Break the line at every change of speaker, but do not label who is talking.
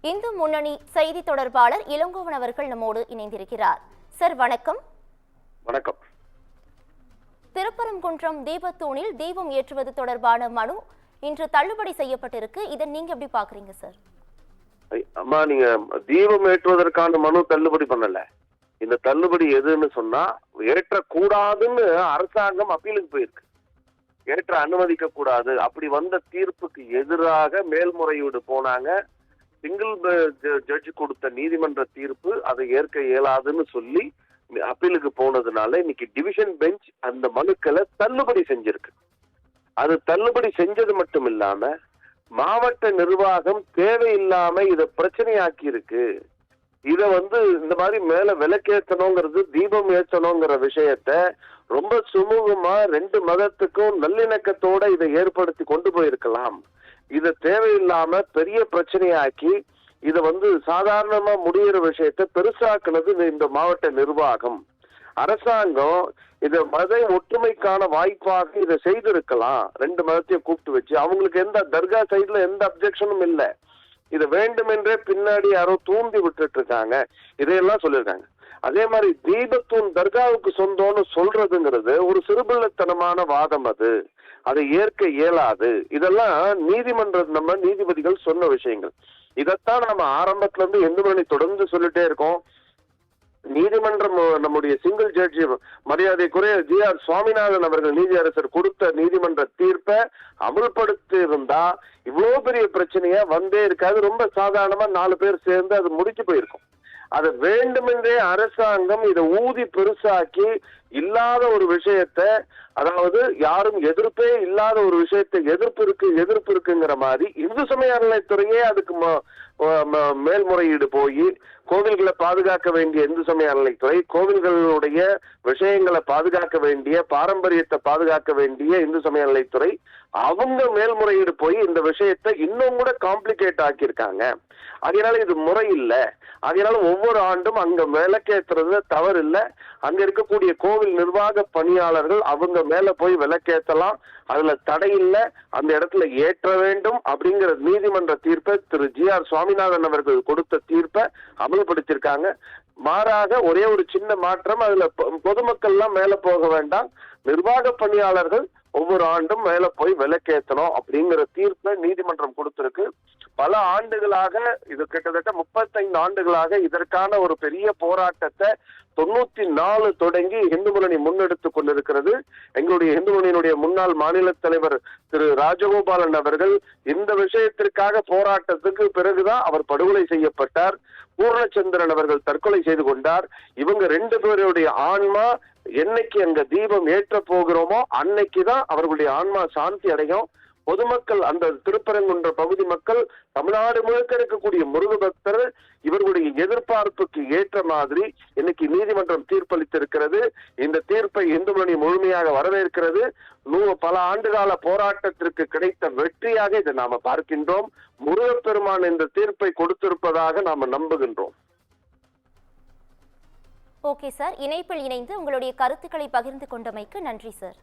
இந்து முன்னணி செய்தி தொடர்பாளர் இளங்கோவன் அவர்கள் நம்மோடு இணைந்திருக்கிறார். சார் வணக்கம்.
வணக்கம்.
திருப்பரங்குன்றம் தீபத்தூணில் தீபம் ஏற்றுவது தொடர்பான மனு இன்று தள்ளுபடி செய்யப்பட்டிருக்கு. இதை நீங்க எப்படி பாக்குறீங்க சார்?
அம்மா, நீங்க தீபம் ஏற்றுவதற்கான மனு தள்ளுபடி பண்ணல. இந்த தள்ளுபடி எதுன்னு சொன்னா, ஏற்றக்கூடாதுன்னு அரசாங்கம் அப்பீலுக்கு போயிருக்கு. ஏற்ற அனுமதிக்க கூடாது அப்படி வந்த தீர்ப்புக்கு எதிராக மேல்முறையீடு போனாங்க. சிங்கிள் ஜட்ஜ் கொடுத்த நீதிமன்ற தீர்ப்பு அதை ஏற்க இயலாதுன்னு சொல்லி அப்பீலுக்கு போனதுனால இன்னைக்கு டிவிஷன் பெஞ்ச் அந்த மனுக்களை தள்ளுபடி செஞ்சிருக்கு. அது தள்ளுபடி செஞ்சது மட்டும் இல்லாம மாவட்ட நிர்வாகம் தேவையில்லாம இத பிரச்சனையாக்கி இருக்கு. இத இந்த மாதிரி மேல விளக்கேற்றணுங்கிறது, தீபம் ஏற்றணுங்கிற விஷயத்த ரொம்ப சுமூகமா ரெண்டு மதத்துக்கும் நல்லிணக்கத்தோட இதை ஏற்படுத்தி கொண்டு போயிருக்கலாம். இத தேவையில்லாம பெரிய பிரச்சனையாக்கி இத சாதாரணமா முடிகிற விஷயத்த பெருசாக்குனது இந்த மாவட்ட நிர்வாகம். அரசாங்கம் இத மத ஒற்றுமைக்கான வாய்ப்பாக இதை செய்திருக்கலாம். ரெண்டு மதத்தையும் கூப்பிட்டு வச்சு அவங்களுக்கு எந்த தர்கா சைட்ல எந்த அப்ஜெக்ஷனும் இல்லை. இதை வேண்டுமென்றே பின்னாடி யாரோ தூண்டி விட்டுட்டு இருக்காங்க. இதையெல்லாம் சொல்லியிருக்காங்க. அதே மாதிரி தீபத்தூன் தர்காவுக்கு சொந்தம்னு சொல்றதுங்கிறது ஒரு சிறுபிள்ளைத்தனமான வாதம். அதை ஏற்க இயலாது. இதெல்லாம் நம்ம நீதிபதிகள் சொன்ன விஷயங்கள். இதைத்தான் நம்ம ஆரம்பத்துல இருந்து இந்து முன்னணி தொடர்ந்து சொல்லிட்டே இருக்கோம். நீதிமன்றம் நம்முடைய சிங்கிள் ஜட்ஜி மரியாதைக்குரிய GR சுவாமிநாதன் அவர்கள் நீதியரசர் கொடுத்த நீதிமன்ற தீர்ப்பை அமல்படுத்தி இருந்தா இவ்வளவு பெரிய பிரச்சனையா வந்தே இருக்காது. ரொம்ப சாதாரணமா 4 பேர் சேர்ந்து அது முடிச்சு போயிருக்கும். அது வேண்டுமென்றே அரசாங்கம் இதை ஊதி பெருசாக்கி இல்லாத ஒரு விஷயத்த, அதாவது யாரும் எதிர்ப்பே இல்லாத ஒரு விஷயத்தை எதிர்ப்பு இருக்குங்கிற மாதிரி இந்து சமய அறநிலையத்துறையே அதுக்கு மேல்முறையீடு போய் கோவில்களை பாதுகாக்க வேண்டிய இந்து சமய அறநிலையத்துறை, கோவில்களுடைய விஷயங்களை பாதுகாக்க வேண்டிய, பாரம்பரியத்தை பாதுகாக்க வேண்டிய இந்து சமய அறநிலையத்துறை அவங்க மேல்முறையீடு போய் இந்த விஷயத்தை இன்னும் கூட காம்ப்ளிகேட் ஆக்கியிருக்காங்க. அதனால இது முறை இல்லை. அதனால ஒவ்வொரு ஆண்டும் அங்க விளக்கேற்றுறது தவறு இல்லை. அங்க இருக்கக்கூடிய கோவில் நிர்வாக பணியாளர்கள் அவங்க மேல போய் விளக்கேற்றலாம், அதுல தடை இல்லை, அந்த இடத்துல ஏற்ற வேண்டும் அப்படிங்கிற நீதிமன்ற தீர்ப்பை திரு GR சுவாமிநாதன் அவர்கள் கொடுத்த தீர்ப்பை அமல்படுத்தியிருக்காங்க. மாறாக ஒரே ஒரு சின்ன மாற்றம், அதுல பொதுமக்கள்லாம் மேல போக வேண்டாம், நிர்வாக பணியாளர்கள் ஒவ்வொரு ஆண்டும் மேல போய் விளக்கேற்றணும் அப்படிங்கிற தீர்ப்பை நீதிமன்றம் கொடுத்திருக்கு. பல ஆண்டுகளாக, இது கிட்டத்தட்ட 35 ஆண்டுகளாக இதற்கான ஒரு பெரிய போராட்டத்தை 94 தொடங்கி இந்து முன்னணி முன்னெடுத்துக் கொண்டிருக்கிறது. எங்களுடைய இந்து முன்னணியினுடைய முன்னாள் மாநில தலைவர் திரு ராஜகோபாலன் அவர்கள் இந்த விஷயத்திற்காக போராட்டத்துக்கு பிறகுதான் அவர் படுகொலை செய்யப்பட்டார். பூர்ணச்சந்திரன் அவர்கள் தற்கொலை செய்து கொண்டார். இவங்க 2 பேருடைய ஆன்மா என்னைக்கு அங்க தீபம் ஏற்ற போகிறோமோ அன்னைக்குதான் அவர்களுடைய ஆன்மா சாந்தி அடையும். பொதுமக்கள், அந்த திருப்பரங்குன்ற பகுதி மக்கள், தமிழ்நாடு முழுக்க இருக்கக்கூடிய முருக பக்தர் இவர்களுடைய எதிர்பார்ப்புக்கு ஏற்ற மாதிரி இன்னைக்கு நீதிமன்றம் தீர்ப்பளித்திருக்கிறது. இந்த தீர்ப்பை இந்து முன்னணி முழுமையாக வரவேற்கிறது. பல ஆண்டுகால போராட்டத்திற்கு கிடைத்த வெற்றியாக இதை நாம பார்க்கின்றோம். முருகப்பெருமான் இந்த தீர்ப்பை கொடுத்திருப்பதாக நாம நம்புகின்றோம்.
ஓகே சார், இணைப்பில் இணைந்து உங்களுடைய கருத்துக்களை பகிர்ந்து கொண்டமைக்கு நன்றி சார்.